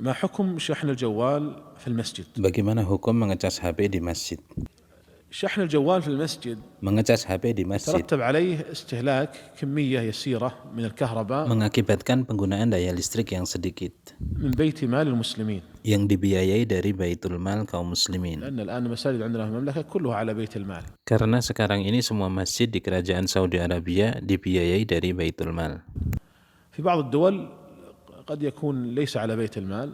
ما حكم شحن الجوال في المسجد؟ Bagaimana hukum mengecas HP di masjid? شحن الجوال في المسجد Mengecas HP di masjid ترتب عليه استهلاك كمية يسيرة من الكهرباء mengakibatkan penggunaan daya listrik yang sedikit من بيت مال المسلمين، yang dibiayai dari Baitul Mal kaum muslimin. لأن الآن المساجد عندنا في المملكة كلها على بيت المال. Karena sekarang ini semua masjid di kerajaan Saudi Arabia dibiayai dari Baitul Mal. في بعض الدول قد يكون ليس على بيت المال،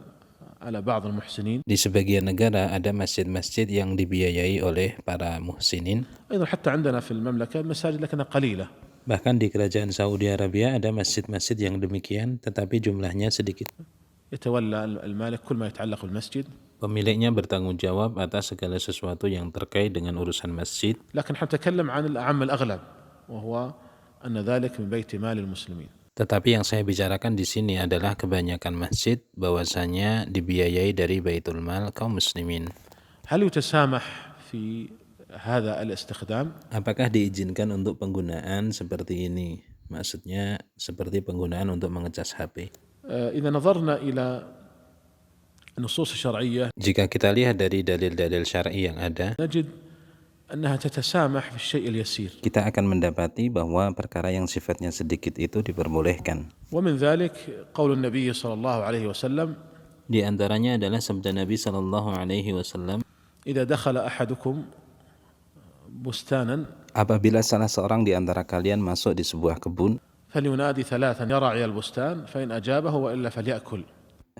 على بعض المحسنين. Di sebagian negara ada masjid-masjid yang dibiayai oleh para muhsinin. أيضا حتى عندنا في المملكة المساجد لكنها قليلة. Bahkan di kerajaan Saudi Arabia ada masjid-masjid yang demikian tetapi jumlahnya sedikit. يتولى المالك كل ما يتعلق بالمسجد. Pemiliknya bertanggung jawab atas segala sesuatu yang terkait dengan urusan masjid. لكن حنتكلم عن الأعم الأغلب وهو أن ذلك من بيت مال المسلمين. Tetapi yang saya bicarakan di sini adalah kebanyakan masjid bahwasanya dibiayai dari Baitul Mal kaum muslimin. هل يتسامح في هذا الاستخدام؟ Apakah diizinkan untuk penggunaan seperti ini? Maksudnya seperti penggunaan untuk mengecas HP. إذا نظرنا إلى النصوص الشرعية Jika kita lihat dari dalil-dalil syar'i yang ada, نجد أنها تتسامح في الشيء اليسير. kita akan mendapati bahwa perkara yang sifatnya sedikit itu diperbolehkan. ومن ذلك قول النبي صلى الله عليه وسلم: Di antaranya adalah sabda Nabi sallallahu alaihi wasallam, إذا دخل أحدكم بستانا apabila salah seorang di antara kalian masuk di sebuah kebun, فلينادي ثلاثا يا راعي البستان فإن أجابه وإلا فليأكل.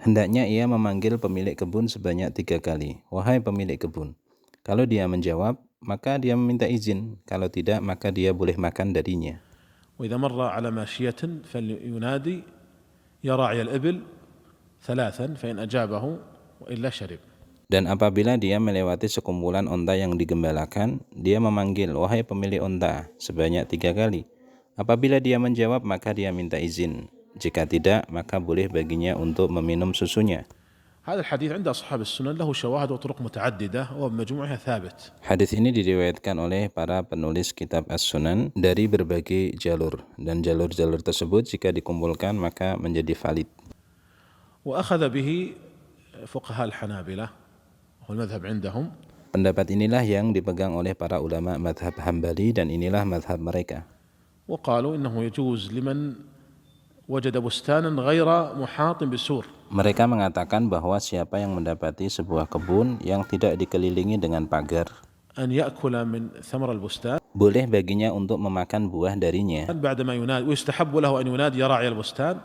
hendaknya ia memanggil pemilik kebun sebanyak 3 kali. Wahai pemilik kebun. Kalau dia menjawab, maka dia meminta izin. Kalau tidak, maka dia boleh makan darinya. وإذا مر على ماشية فلينادي يا راعي الإبل ثلاثا فإن أجابه وإلا شرب. Dan apabila dia melewati sekumpulan onta yang digembalakan, dia memanggil, wahai pemilik onta, sebanyak 3 kali. Apabila dia menjawab, maka dia minta izin. Jika tidak, maka boleh baginya untuk meminum susunya. هذا الحديث عند أصحاب السنن له شواهد وطرق متعددة وبمجموعها ثابت. Hadis ini diriwayatkan oleh para penulis kitab As-Sunan dari berbagai jalur, dan jalur-jalur tersebut jika dikumpulkan maka menjadi valid. وأخذ به فقهاء الحنابلة وهو المذهب عندهم. Pendapat inilah yang dipegang oleh para ulama madhab Hambali dan inilah madhab mereka. وقالوا إنه يجوز لمن وجد بستانا غير محاط بسور. Mereka mengatakan bahwa siapa yang mendapati sebuah kebun yang tidak dikelilingi dengan pagar, أن يأكل من ثمر البستان boleh baginya untuk memakan buah darinya. بعدما ينادي، ويستحب له أن ينادي يا راعي البستان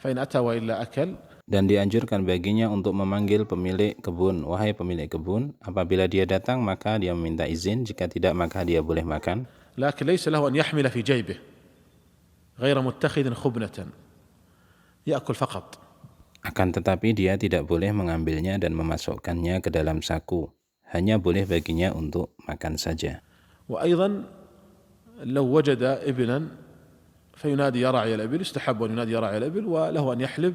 فإن أتى وإلا أكل. Dan dianjurkan baginya untuk memanggil pemilik kebun, wahai pemilik kebun. Apabila dia datang maka dia meminta izin, jika tidak maka dia boleh makan. لكن ليس له أن يحمل في جيبه غير متخذ خبنة يأكل فقط. Akan tetapi dia tidak boleh mengambilnya dan memasukkannya ke dalam saku. Hanya boleh baginya untuk makan saja. وأيضا لو وجد إبلا فينادي يا راعي الإبل، يستحب أن ينادي يا راعي الإبل وله أن يحلب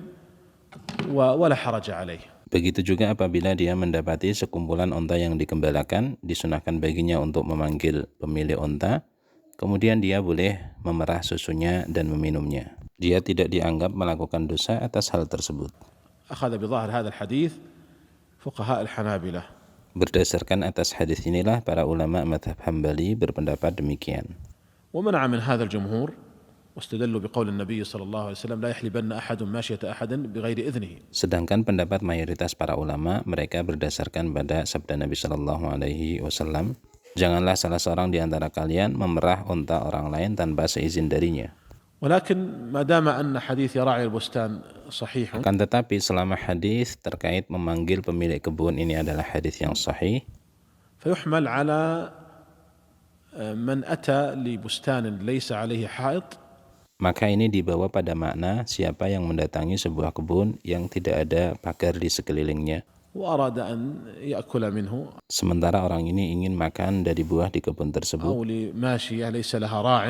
ولا حرج عليه. Begitu juga apabila dia mendapati sekumpulan onta yang digembalakan, disunahkan baginya untuk memanggil pemilik onta, kemudian dia boleh memerah susunya dan meminumnya. Dia tidak dianggap melakukan dosa atas hal tersebut. أخذ بظاهر هذا الحديث فقهاء الحنابلة. Berdasarkan atas hadis inilah para ulama madhab Hambali berpendapat demikian. ومنع من هذا الجمهور واستدلوا بقول النبي صلى الله عليه وسلم لا يحلبن أحد ماشية أحد بغير إذنه. Sedangkan pendapat mayoritas para ulama mereka berdasarkan pada sabda Nabi sallallahu alaihi wasallam, janganlah salah seorang di antara kalian memerah unta orang lain tanpa seizin darinya. ولكن ما دام أن حديث يا راعي البستان صحيح، Akan tetapi selama hadis terkait memanggil pemilik kebun ini adalah hadis yang sahih, فيحمل على من أتى لبستان ليس عليه حائط، maka ini dibawa pada makna siapa yang mendatangi sebuah kebun yang tidak ada pagar di sekelilingnya, وأراد أن يأكل منه، sementara orang ini ingin makan dari buah di kebun tersebut. أو لماشية ليس لها راع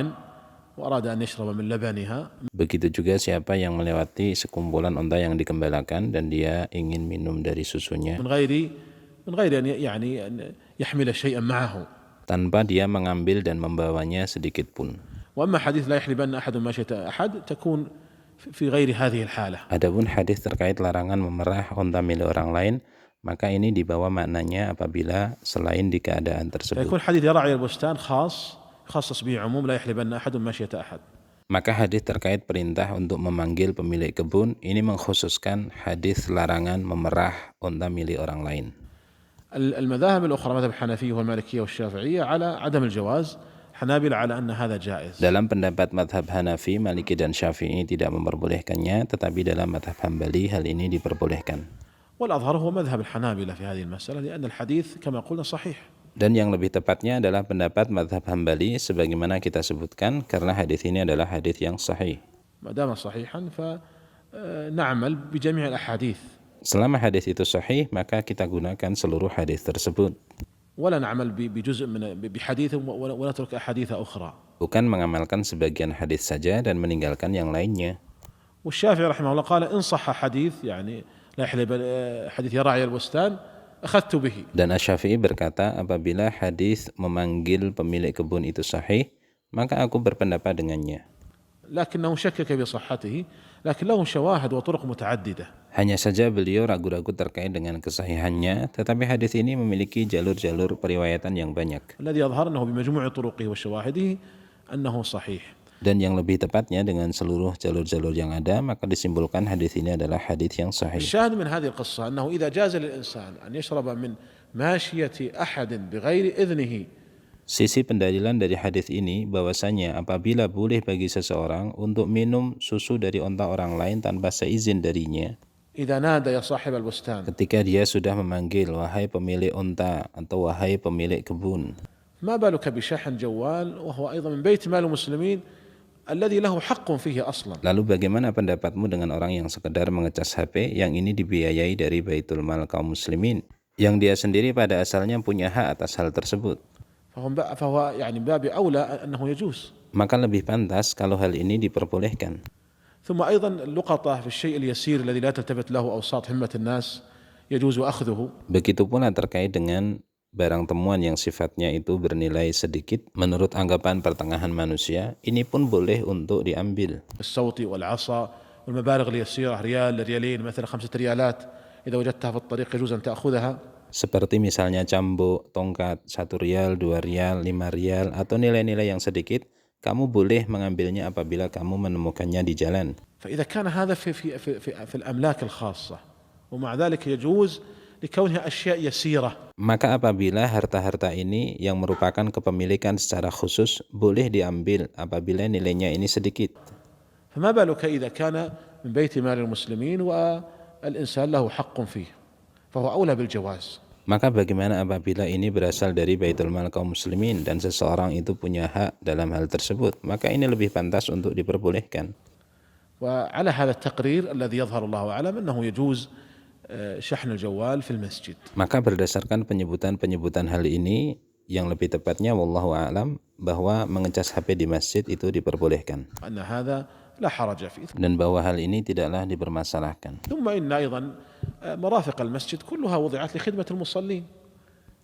وأراد أن يشرب من لبنها. Begitu juga siapa yang melewati sekumpulan onta yang digembalakan dan dia ingin minum dari susunya من غير أن يعني أن يحمل شيئا معه. tanpa dia mengambil dan membawanya sedikit pun. وأما حديث لا يحلبن أحد ماشية أحد تكون في غير هذه الحالة. Adapun hadis terkait larangan memerah onta milik orang lain, maka ini dibawa maknanya apabila selain di keadaan tersebut. فيكون حديث يراعي البستان خاص به عموم لا يحلبن أحد مشية أحد. Maka hadis terkait perintah untuk memanggil pemilik kebun ini mengkhususkan hadis larangan memerah onta milik orang lain. المذاهب الأخرى مذهب الحنفية والمالكية والشافعية على عدم الجواز، حنابلة على أن هذا جائز. Dalam pendapat madhab Hanafi, Maliki dan Syafi'i tidak memperbolehkannya, tetapi dalam madhab Hambali hal ini diperbolehkan. والأظهر هو مذهب الحنابلة في هذه المسألة لأن الحديث كما قلنا صحيح. Dan yang lebih tepatnya adalah pendapat madhab Hambali sebagaimana kita sebutkan karena hadis ini adalah hadis yang sahih. ما دام صحيحا فنعمل بجميع الأحاديث. Selama hadis itu sahih, maka kita gunakan seluruh hadis tersebut. ولا نعمل بجزء بحديث ونترك أحاديث أخرى. Bukan mengamalkan sebagian hadis saja dan meninggalkan yang lainnya. والشافعي رحمه الله قال إن صح حديث يعني لا يحلب حديث يراعي البستان أخذت به. Dan Asy-Syafi'i berkata, apabila hadis memanggil pemilik kebun itu sahih, maka aku berpendapat dengannya. لكنه شكك بصحته لكن له شواهد وطرق متعددة. Hanya saja beliau ragu-ragu terkait dengan kesahihannya, tetapi hadis ini memiliki jalur-jalur periwayatan yang banyak. الذي يظهر أنه بمجموع طرقه وشواهده أنه صحيح. Dan yang lebih tepatnya dengan seluruh jalur-jalur yang ada, maka disimpulkan hadis ini adalah hadis yang sahih. الشاهد من هذه القصة أنه إذا جاز للإنسان أن يشرب من ماشية أحد بغير إذنه. Sisi pendalilan dari hadis ini bahwasanya apabila boleh bagi seseorang untuk minum susu dari onta orang lain tanpa seizin darinya, إذا نادى يا صاحب البستان. ketika dia sudah memanggil wahai pemilik onta atau wahai pemilik kebun, ما بالك بشحن جوال وهو أيضا من بيت مال المسلمين الذي له حق فيه أصلا. lalu bagaimana pendapatmu dengan orang yang sekedar mengecas HP yang ini dibiayai dari Baitul Mal kaum muslimin, yang dia sendiri pada asalnya punya hak atas hal tersebut? فهو يعني باب أولى أنه يجوز. Maka lebih pantas kalau hal ini diperbolehkan. ثم أيضا اللقطة في الشيء اليسير الذي لا تلتفت له أوساط همة الناس يجوز أخذه. Begitu pula terkait dengan barang temuan yang sifatnya itu bernilai sedikit menurut anggapan pertengahan manusia, ini pun boleh untuk diambil. الصوت والعصا والمبالغ اليسيرة ريال ريالين مثلا 5 ريالات إذا وجدتها في الطريق يجوز أن تأخذها. Seperti misalnya cambuk, tongkat, 1 rial, 2 rial, 5 rial, atau nilai-nilai yang sedikit, kamu boleh mengambilnya apabila kamu menemukannya di jalan. فإذا كان هذا في الأملاك الخاصة ومع ذلك يجوز لكونها أشياء يسيرة. Maka apabila harta-harta ini yang merupakan kepemilikan secara khusus boleh diambil apabila nilainya ini sedikit. فما بالك إذا كان من بيت مال المسلمين والإنسان له حق فيه فهو أولى بالجواز. Maka bagaimana apabila ini berasal dari Baitul Mal kaum muslimin dan seseorang itu punya hak dalam hal tersebut, maka ini lebih pantas untuk diperbolehkan. وعلى هذا التقرير الذي يظهر الله أعلم أنه يجوز شحن الجوال في المسجد. Maka berdasarkan penyebutan hal ini, yang lebih tepatnya wallahu a'lam bahwa mengecas HP di masjid itu diperbolehkan. أن هذا لا حرج فيه. Dan bahwa hal ini tidaklah dipermasalahkan. ثم إن أيضا مرافق المسجد كلها وضعت لخدمة المصلين.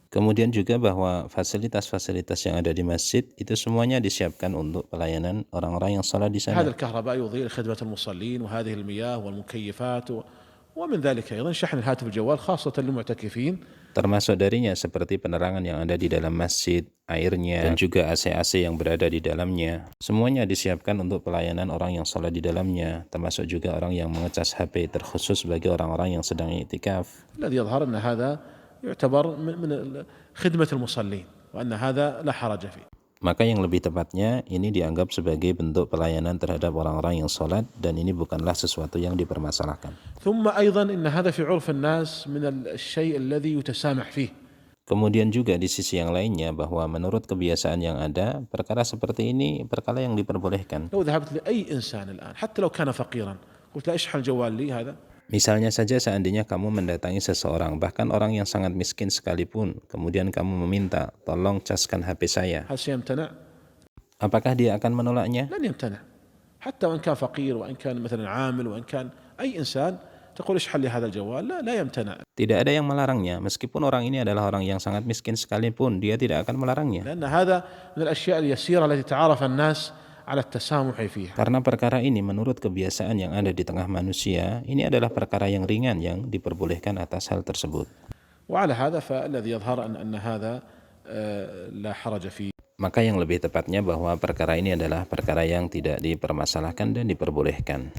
Kemudian juga bahwa fasilitas-fasilitas yang ada di masjid itu semuanya disiapkan untuk pelayanan orang-orang yang salat di sana. هذا الكهرباء يضيء لخدمة المصلين وهذه المياه والمكيفات ومن ذلك أيضا شحن الهاتف الجوال خاصة للمعتكفين. Termasuk darinya seperti penerangan yang ada di dalam masjid, airnya, dan juga AC-AC yang berada di dalamnya. Semuanya disiapkan untuk pelayanan orang yang salat di dalamnya, termasuk juga orang yang mengecas HP, terkhusus bagi orang-orang yang sedang i'tikaf. الذي يظهر أن هذا يعتبر من خدمة المصلين وأن هذا لا حرج فيه. Maka yang lebih tepatnya ini dianggap sebagai bentuk pelayanan terhadap orang-orang yang salat dan ini bukanlah sesuatu yang dipermasalahkan. ثم أيضا إن هذا في عرف الناس من الشيء الذي يتسامح فيه. Kemudian juga di sisi yang lainnya bahwa menurut kebiasaan yang ada, perkara seperti ini perkara yang diperbolehkan. لو ذهبت لأي إنسان الآن حتى لو كان فقيرا قلت له اشحن الجوال لي هذا. Misalnya saja seandainya kamu mendatangi seseorang, bahkan orang yang sangat miskin sekalipun, kemudian kamu meminta, tolong caskan HP saya. هل سيمتنع؟ Apakah dia akan menolaknya? لن يمتنع حتى وإن كان فقير وإن كان مثلا عامل وإن كان أي إنسان تقول اشحن لي هذا الجوال لا يمتنع. Tidak ada yang melarangnya, meskipun orang ini adalah orang yang sangat miskin sekalipun, dia tidak akan melarangnya. لأن هذا من الأشياء اليسيرة التي تعارف الناس على التسامح فيها. Karena perkara ini menurut kebiasaan yang ada di tengah manusia, ini adalah perkara yang ringan yang diperbolehkan atas hal tersebut. وعلى هذا فالذي يظهر أن هذا لا حرج فيه. Maka yang lebih tepatnya bahwa perkara ini adalah perkara yang tidak dipermasalahkan dan diperbolehkan.